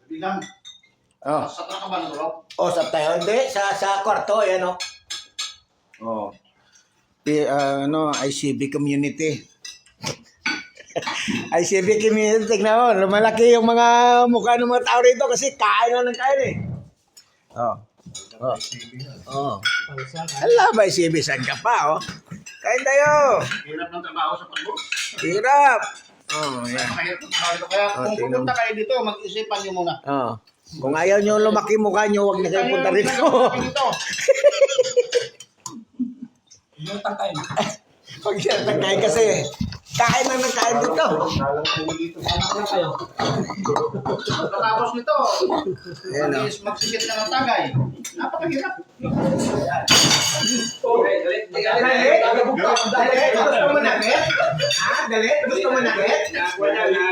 Bilang. Oh. Sa ka ba nagulog? Oh, sa tayo. Hindi, sa kwarto, yan o. Oh. ICB community. ICB community, tignan mo, lumalaki yung mga mukha ng mga tao rito kasi kain na ng kain eh. Oh. Oh. Oh. Ala ba ICB, saan ka pa oh? Kain tayo. Hirap ng trabaho sa pagbo. Hirap. Oh, yan. Mahirap ng trabaho dito. Kaya kung tingnan pupunta kayo dito, mag-isipan nyo muna. Oh. Kung ayaw nyo lumaki mukha nyo, huwag na kayo punta rito. Yung tangkay. Huwag siya nagkain kasi kain na nagkain dito. Ano kayo? Pagkatapos nito, Ayan, oh. magsikit na ng tagay. Napakahirap. Dalit. Dalit? Gusto mo nakit? Ha? Dalit? Gusto mo nakit? Wala na.